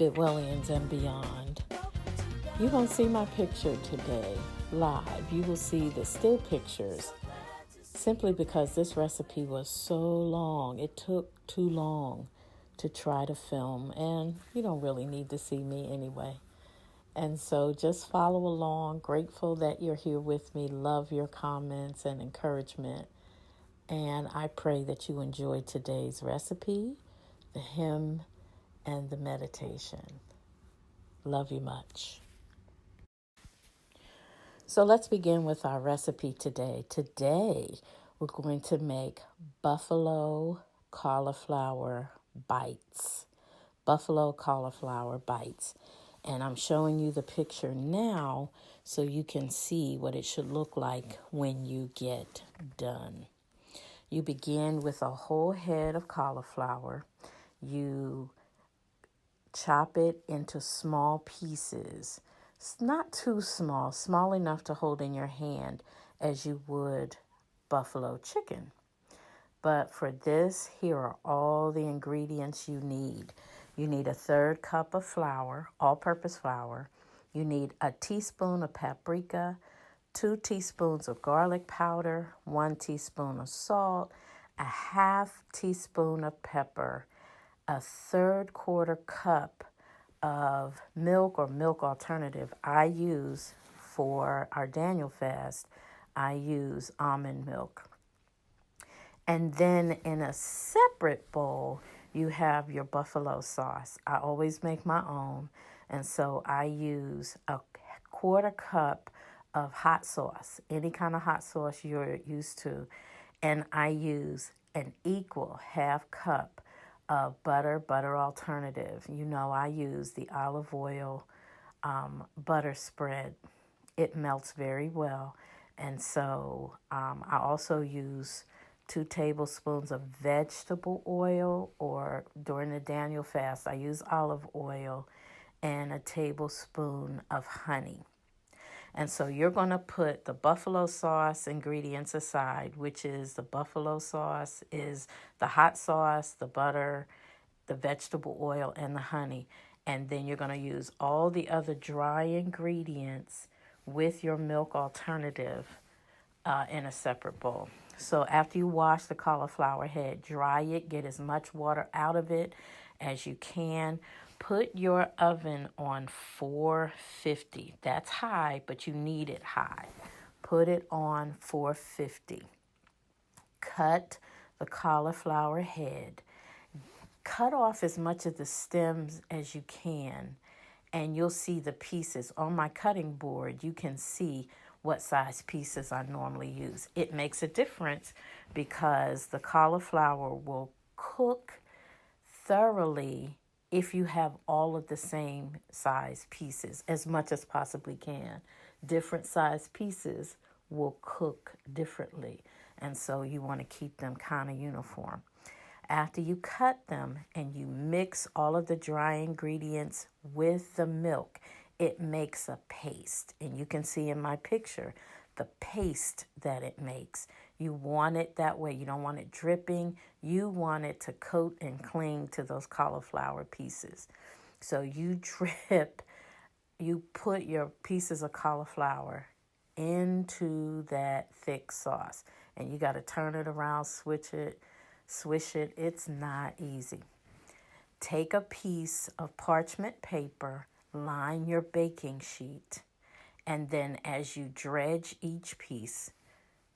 Bidwellians and beyond. You won't see my picture today live. You will see the still pictures simply because this recipe was so long. It took too long to try to film, and you don't really need to see me anyway. And so just follow along. Grateful that you're here with me. Love your comments and encouragement. And I pray that you enjoy today's recipe, the hymn, and the meditation. Love you much. So let's begin with our recipe today. Today, we're going to make buffalo cauliflower bites. Buffalo cauliflower bites. And I'm showing you the picture now so you can see what it should look like when you get done. You begin with a whole head of cauliflower. You chop it into small pieces. It's not too small, small enough to hold in your hand as you would buffalo chicken. But for this, here are all the ingredients you need. You need a 1/3 cup of flour, all-purpose flour. You need a teaspoon of paprika, 2 teaspoons of garlic powder, 1 teaspoon of salt, a 1/2 teaspoon of pepper, a 3/4 cup of milk or milk alternative. I use for our Daniel fast, I use almond milk. And then in a separate bowl, you have your buffalo sauce. I always make my own. And so I use a 1/4 cup of hot sauce, any kind of hot sauce you're used to. And I use an equal 1/2 cup of butter alternative. You know, I use the olive oil butter spread. It melts very well. And so I also use 2 tablespoons of vegetable oil, or during the Daniel fast, I use olive oil, and a tablespoon of honey. And so you're going to put the buffalo sauce ingredients aside, which is the buffalo sauce, is the hot sauce, the butter, the vegetable oil, and the honey. And then you're going to use all the other dry ingredients with your milk alternative in a separate bowl. So after you wash the cauliflower head, dry it, get as much water out of it as you can. Put your oven on 450. That's high, but you need it high. Put it on 450. Cut the cauliflower head. Cut off as much of the stems as you can, and you'll see the pieces. On my cutting board, you can see what size pieces I normally use. It makes a difference because the cauliflower will cook thoroughly if you have all of the same size pieces, as much as possibly can. Different size pieces will cook differently, and so you want to keep them kind of uniform. After you cut them and you mix all of the dry ingredients with the milk, it makes a paste. And you can see in my picture the paste that it makes. You want it that way. You don't want it dripping. You want it to coat and cling to those cauliflower pieces. So you put your pieces of cauliflower into that thick sauce. And you got to turn it around, swish it. It's not easy. Take a piece of parchment paper, line your baking sheet, and then as you dredge each piece,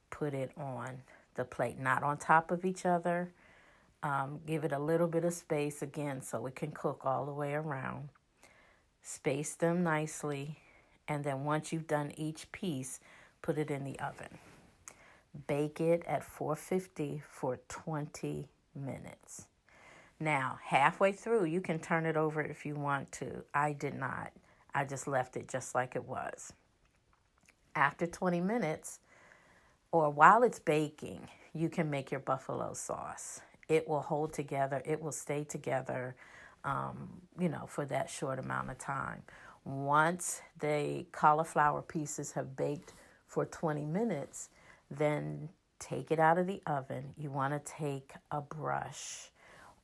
put it on the plate, not on top of each other. Give it a little bit of space again so it can cook all the way around. Space them nicely, and then once you've done each piece, put it in the oven. Bake it at 450 for 20 minutes. Now, halfway through, you can turn it over if you want to. I did not. I just left it just like it was. After 20 minutes, or while it's baking, you can make your buffalo sauce. It will hold together. It will stay together, for that short amount of time. Once the cauliflower pieces have baked for 20 minutes, then take it out of the oven. You want to take a brush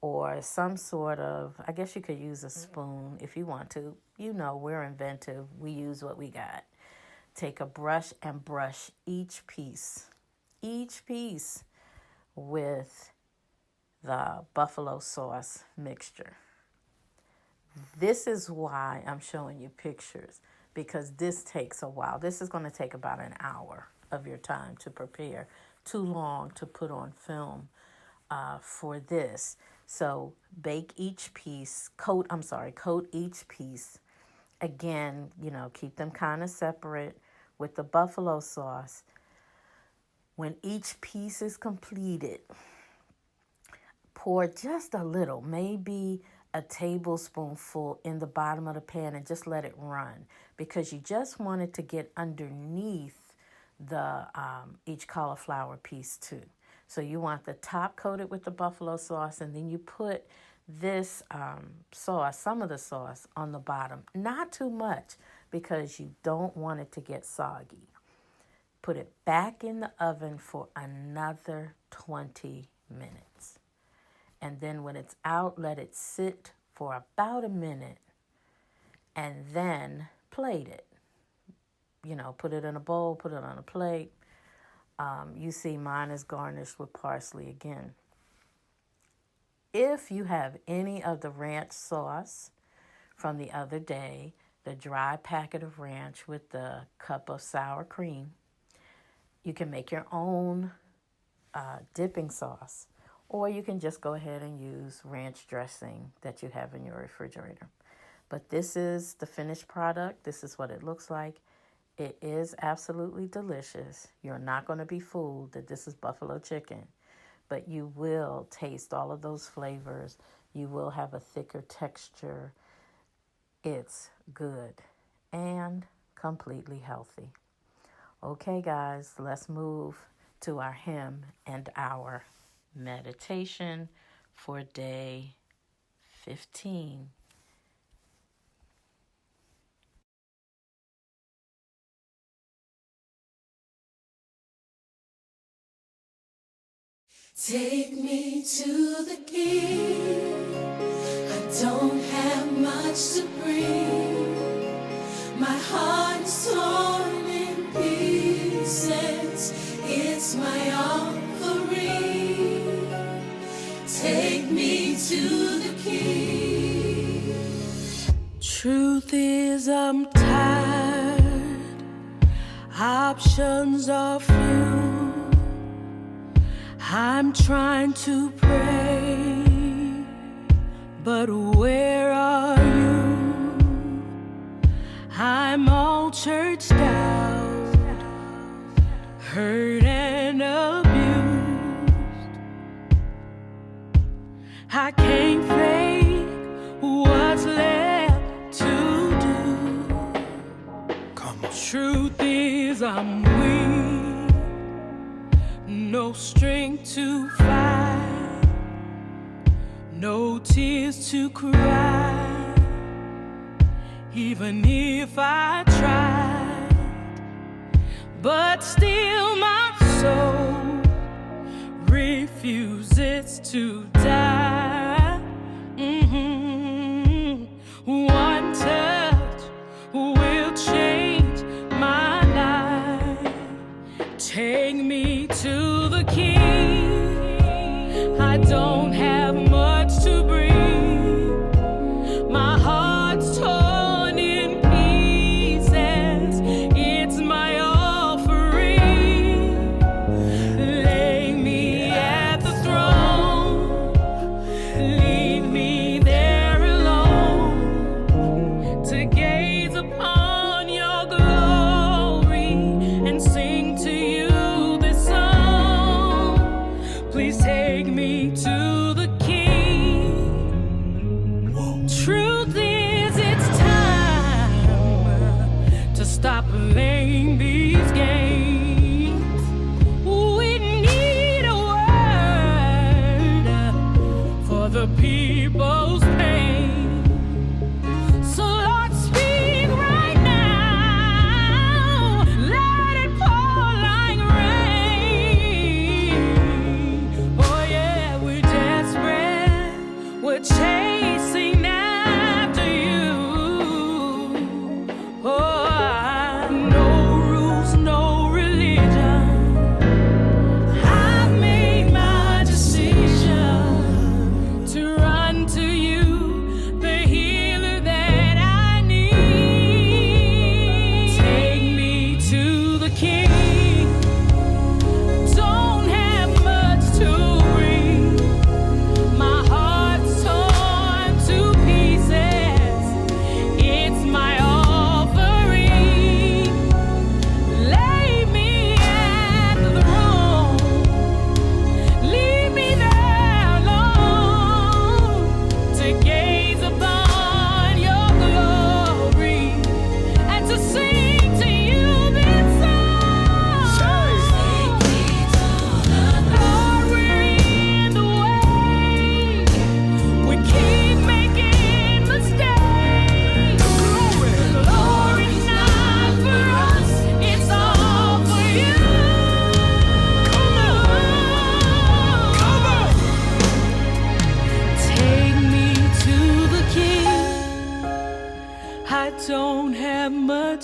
or some sort of, I guess you could use a spoon if you want to. You know, we're inventive. We use what we got. Take a brush and brush each piece with the buffalo sauce mixture. This is why I'm showing you pictures, because this takes a while. This is going to take about an hour of your time to prepare. Too long to put on film for this. So bake each piece, coat each piece. Again, keep them kind of separate with the buffalo sauce. When each piece is completed, pour just a little, maybe a tablespoonful in the bottom of the pan, and just let it run, because you just want it to get underneath the each cauliflower piece too. So you want the top coated with the buffalo sauce, and then you put this sauce, some of the sauce, on the bottom. Not too much, because you don't want it to get soggy. Put it back in the oven for another 20 minutes. And then when it's out, let it sit for about a minute, and then plate it. Put it in a bowl, put it on a plate. You see mine is garnished with parsley again. If you have any of the ranch sauce from the other day, the dry packet of ranch with the cup of sour cream, you can make your own dipping sauce. Or you can just go ahead and use ranch dressing that you have in your refrigerator. But this is the finished product. This is what it looks like. It is absolutely delicious. You're not going to be fooled that this is buffalo chicken, but you will taste all of those flavors. You will have a thicker texture. It's good and completely healthy. Okay, guys, let's move to our hymn and our meditation for day 15. Take me to the King. I don't have much to bring. My heart is torn in pieces. It's my offering. Take me to the King. Truth is, I'm tired. Options are few. I'm trying to pray, but where are you? I'm all churched out, hurt and abused. I can't fake what's left to do. Come on. Truth is, I'm weak. No strength to fight, no tears to cry. Even if I tried, but still my soul refuses to die. One touch will change my life. Take me to the King. I don't have much to bring. My heart's torn in pieces. It's my offering. Lay me at the throne. Leave me there alone to gaze upon your glory and sing to you. Please take me to the King. Whoa. Truth is, it's time to stop playing these games. We need a word for the people's pain. So Lord, speak right now. Let it pour like rain.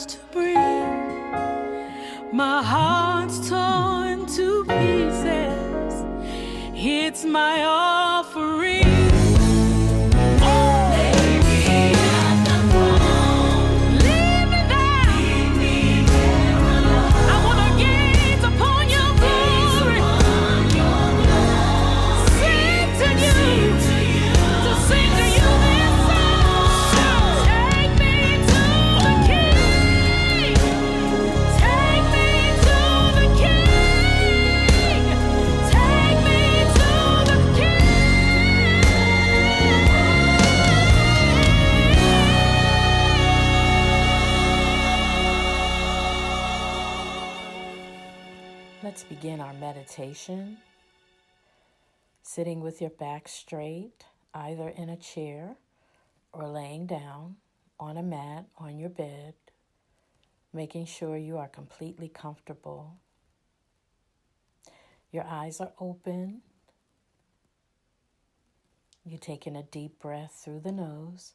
just to breathe. My heart's torn to pieces. It's my offering. Let's begin our meditation. Sitting with your back straight, either in a chair or laying down on a mat on your bed, making sure you are completely comfortable. Your eyes are open. You're taking a deep breath through the nose,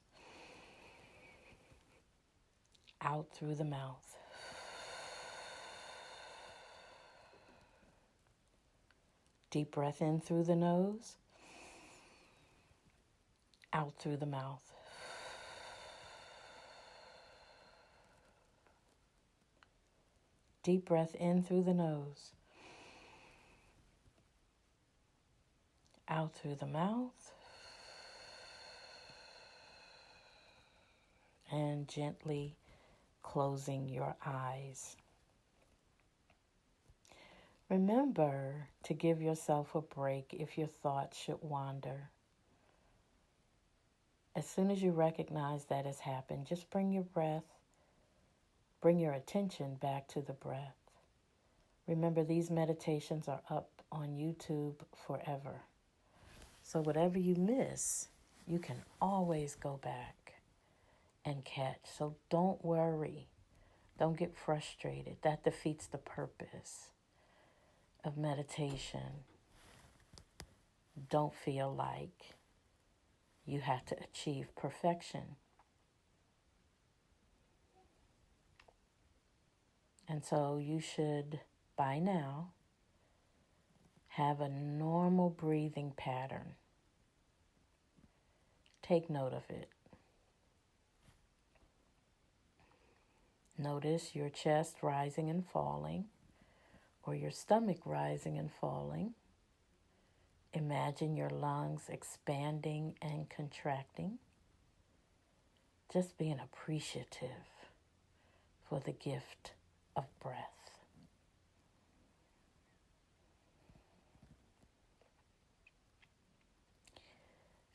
out through the mouth. Deep breath in through the nose, out through the mouth. Deep breath in through the nose, out through the mouth, and gently closing your eyes. Remember to give yourself a break if your thoughts should wander. As soon as you recognize that has happened, just bring your attention back to the breath. Remember, these meditations are up on YouTube forever. So whatever you miss, you can always go back and catch. So don't worry. Don't get frustrated. That defeats the purpose of meditation. Don't feel like you have to achieve perfection. And so you should, by now, have a normal breathing pattern. Take note of it. Notice your chest rising and falling, or your stomach rising and falling. Imagine your lungs expanding and contracting. Just being appreciative for the gift of breath.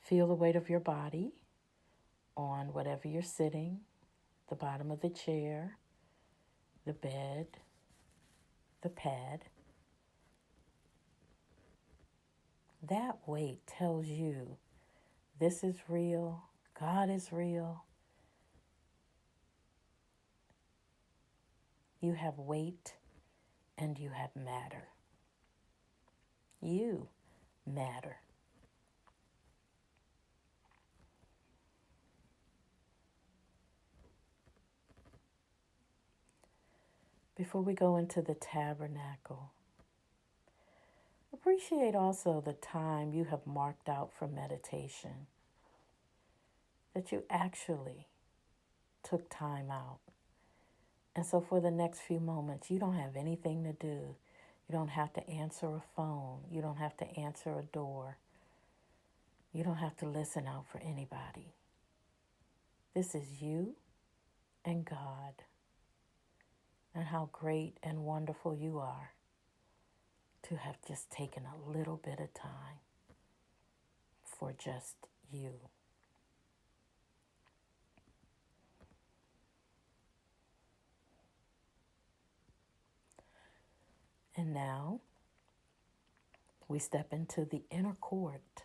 Feel the weight of your body on whatever you're sitting, the bottom of the chair, the bed, the pad. That weight tells you this is real, God is real. You have weight and you have matter. You matter. Before we go into the tabernacle, appreciate also the time you have marked out for meditation, that you actually took time out. And so for the next few moments, you don't have anything to do. You don't have to answer a phone. You don't have to answer a door. You don't have to listen out for anybody. This is you and God, and how great and wonderful you are to have just taken a little bit of time for just you. And now we step into the inner court,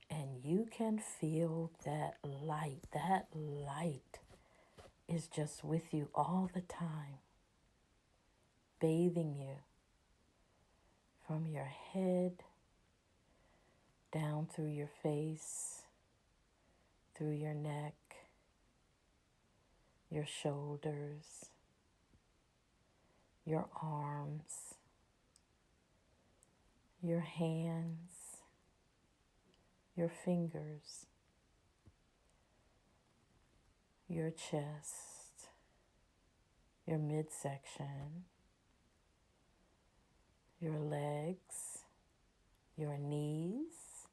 and you can feel that light. That light is just with you all the time, bathing you from your head down through your face, through your neck, your shoulders, your arms, your hands, your fingers, your chest, your midsection, your legs, your knees,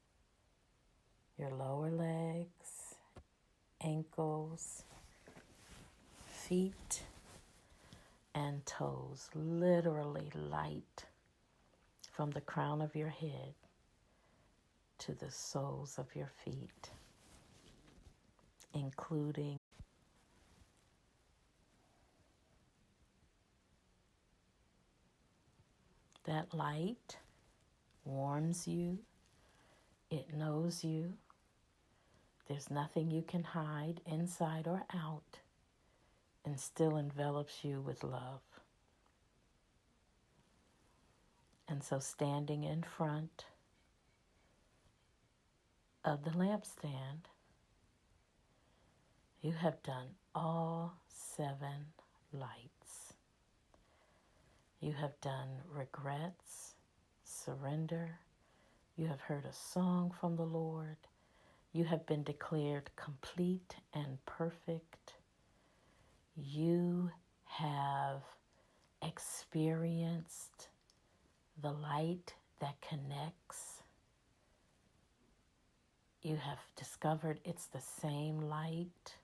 your lower legs, ankles, feet, and toes, literally light from the crown of your head to the soles of your feet, including that light warms you, it knows you. There's nothing you can hide inside or out, and still envelops you with love. And so standing in front of the lampstand, you have done all 7 lights. You have done regrets, surrender. You have heard a song from the Lord. You have been declared complete and perfect. You have experienced the light that connects. You have discovered it's the same light.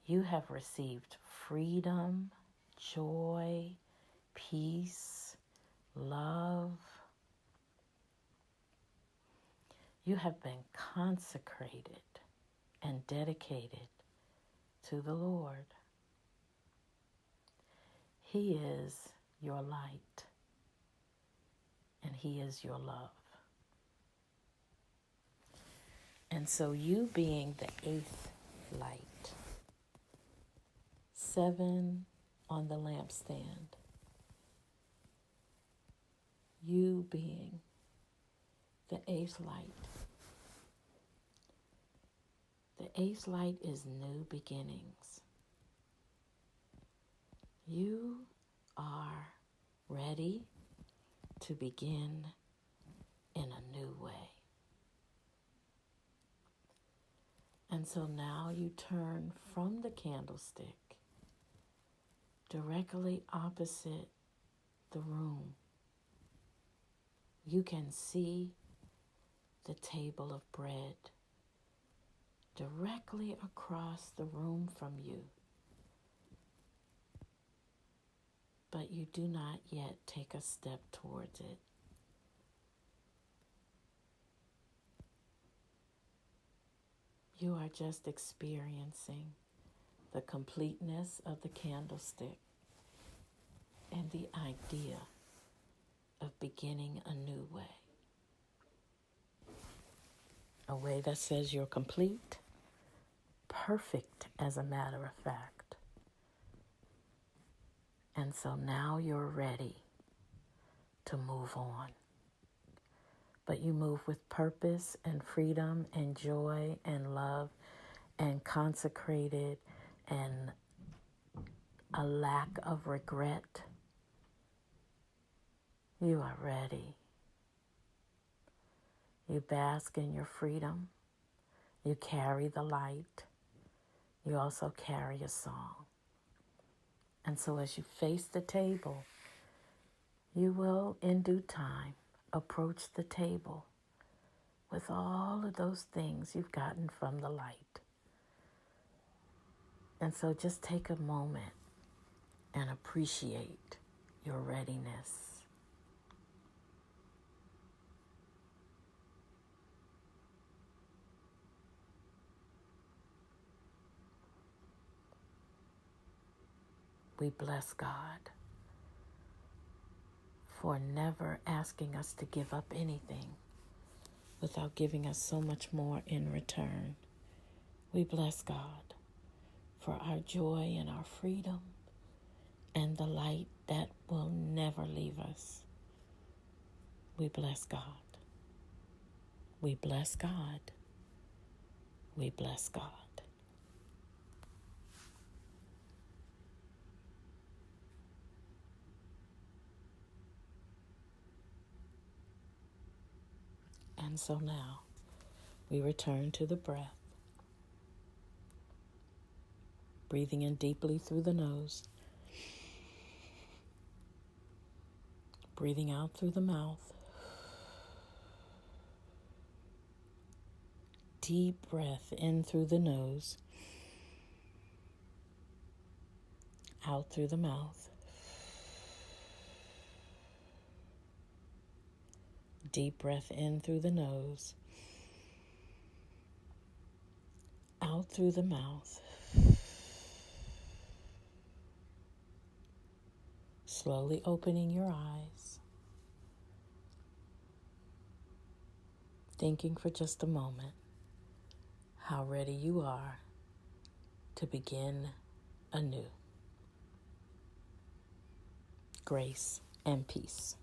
You have received freedom, joy, peace, love. You have been consecrated and dedicated to the Lord. He is your light, and He is your love. And so you being the 8th light, 7 on the lampstand, you being the 8th light. The 8th light is new beginnings. You are ready to begin in a new way. And so now you turn from the candlestick directly opposite the room. You can see the table of bread directly across the room from you. But you do not yet take a step towards it. You are just experiencing the completeness of the candlestick and the idea of beginning a new way. A way that says you're complete, perfect as a matter of fact. And so now you're ready to move on. But you move with purpose and freedom and joy and love and consecrated and a lack of regret. You are ready. You bask in your freedom. You carry the light. You also carry a song. And so as you face the table, you will, in due time, approach the table with all of those things you've gotten from the light. And so just take a moment and appreciate your readiness. We bless God for never asking us to give up anything without giving us so much more in return. We bless God for our joy and our freedom and the light that will never leave us. We bless God. We bless God. We bless God. And so now we return to the breath, breathing in deeply through the nose, breathing out through the mouth. Deep breath in through the nose, out through the mouth. Deep breath in through the nose, out through the mouth. Slowly opening your eyes, thinking for just a moment how ready you are to begin anew. Grace and peace.